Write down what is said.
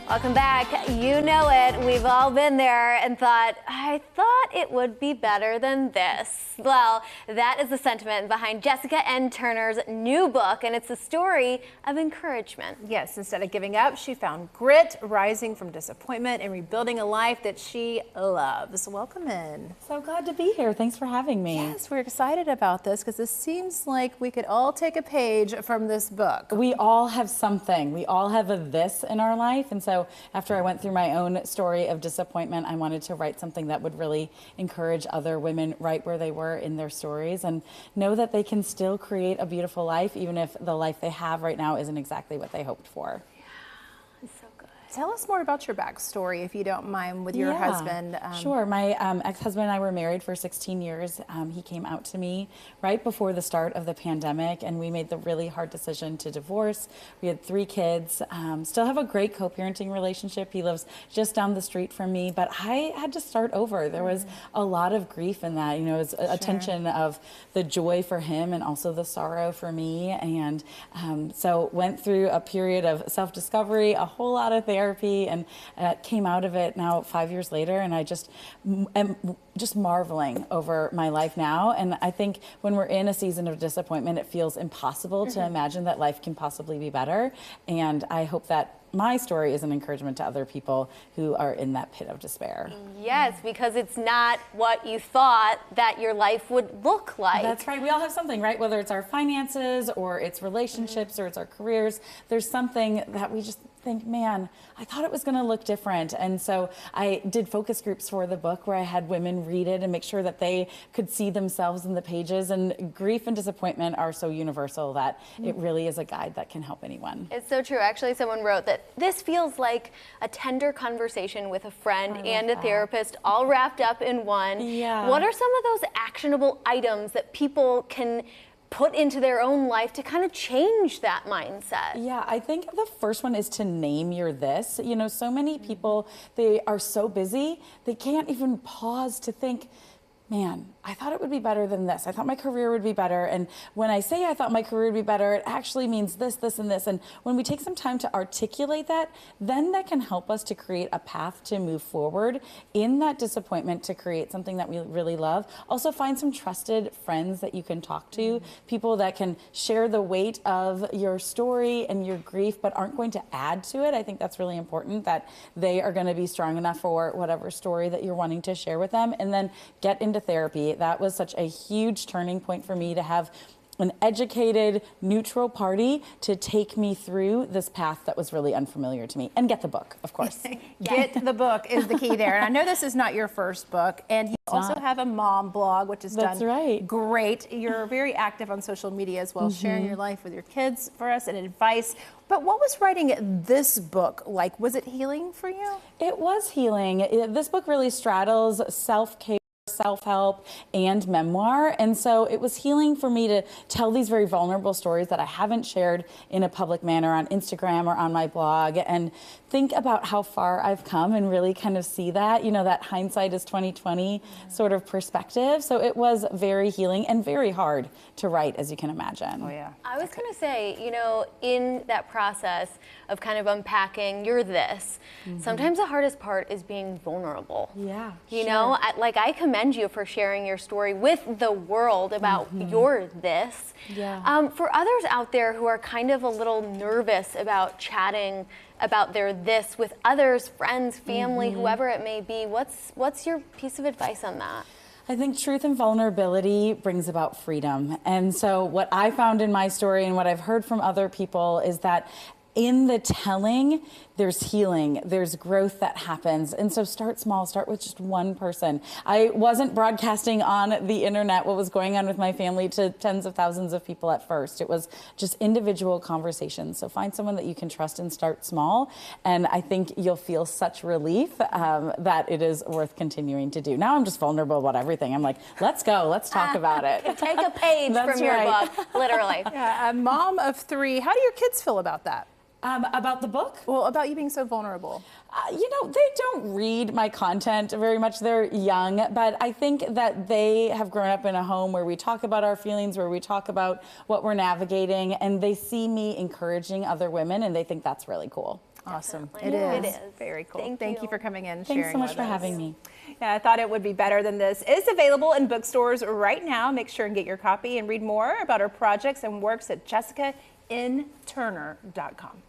Welcome back. You know it. We've all been there and thought, I thought it would be better than this. Well, that is the sentiment behind Jessica N. Turner's new book, and it's a story of encouragement. Yes, instead of giving up, she found grit, rising from disappointment, and rebuilding a life that she loves. Welcome in. So glad to be here. Thanks for having me. Yes, we're excited about this because this seems like we could all take a page from this book. We all have something. We all have a this in our life. And so after I went through my own story of disappointment, I wanted to write something that would really encourage other women right where they were in their stories and know that they can still create a beautiful life, even if the life they have right now isn't exactly what they hoped for. Tell us more about your backstory, if you don't mind, with your husband. Sure. My ex-husband and I were married for 16 years. He came out to me right before the start of the pandemic, and we made the really hard decision to divorce. We had 3 kids, still have a great co-parenting relationship. He lives just down the street from me, but I had to start over. There was a lot of grief in that. You know, it was a tension of the joy for him and also the sorrow for me. And so went through a period of self-discovery, a whole lot of therapy, and came out of it now 5 years later, and I just am just marveling over my life now. And I think when we're in a season of disappointment, it feels impossible to imagine that life can possibly be better. And I hope that my story is an encouragement to other people who are in that pit of despair. Yes, because it's not what you thought that your life would look like. That's right. We all have something, right? Whether it's our finances or it's relationships or it's our careers, there's something that we just think, man, I thought it was going to look different. And so I did focus groups for the book where I had women read it and make sure that they could see themselves in the pages. And grief and disappointment are so universal that it really is a guide that can help anyone. It's so true. Actually, someone wrote that this feels like a tender conversation with a friend and a therapist all wrapped up in one. Yeah. What are some of those actionable items that people can put into their own life to kind of change that mindset? Yeah, I think the first one is to name your this. You know, so many people, they are so busy, they can't even pause to think, man, I thought it would be better than this. I thought my career would be better. And when I say I thought my career would be better, it actually means this, this, and this. And when we take some time to articulate that, then that can help us to create a path to move forward in that disappointment to create something that we really love. Also find some trusted friends that you can talk to, people that can share the weight of your story and your grief, but aren't going to add to it. I think that's really important, that they are going to be strong enough for whatever story that you're wanting to share with them. And then get into therapy. That was such a huge turning point for me to have an educated, neutral party to take me through this path that was really unfamiliar to me. And get the book, of course. Get the book is the key there. And I know this is not your first book, and you also have a mom blog, which is done great. You're very active on social media as well, sharing your life with your kids for us and advice. But what was writing this book like? Was it healing for you? It was healing. This book really straddles self-care, self-help, and memoir. And so it was healing for me to tell these very vulnerable stories that I haven't shared in a public manner on Instagram or on my blog, and think about how far I've come and really kind of see that, you know, that hindsight is 20/20 sort of perspective. So it was very healing and very hard to write, as you can imagine. Oh, yeah. I was going to say, you know, in that process of kind of unpacking your this, sometimes the hardest part is being vulnerable. Yeah. You know, I commend you for sharing your story with the world about your this. Yeah. For others out there who are kind of a little nervous about chatting about their this with others, friends, family, whoever it may be, what's your piece of advice on that? I think truth and vulnerability brings about freedom. And so what I found in my story and what I've heard from other people is that in the telling, there's healing, there's growth that happens. And so start small, start with just one person. I wasn't broadcasting on the internet what was going on with my family to tens of thousands of people at first. It was just individual conversations. So find someone that you can trust and start small. And I think you'll feel such relief that it is worth continuing to do. Now I'm just vulnerable about everything. I'm like, let's go, let's talk about it. Take a page from your book, literally. Yeah, a mom of 3. How do your kids feel about that? About the book? Well, about you being so vulnerable. You know, they don't read my content very much. They're young, but I think that they have grown up in a home where we talk about our feelings, where we talk about what we're navigating, and they see me encouraging other women, and they think that's really cool. Awesome. Definitely. It is. It is. Very cool. Thank you for coming in and Thanks sharing so much with for us. having me. Yeah, I thought it would be better than this. It's available in bookstores right now. Make sure and get your copy and read more about her projects and works at jessicainturner.com.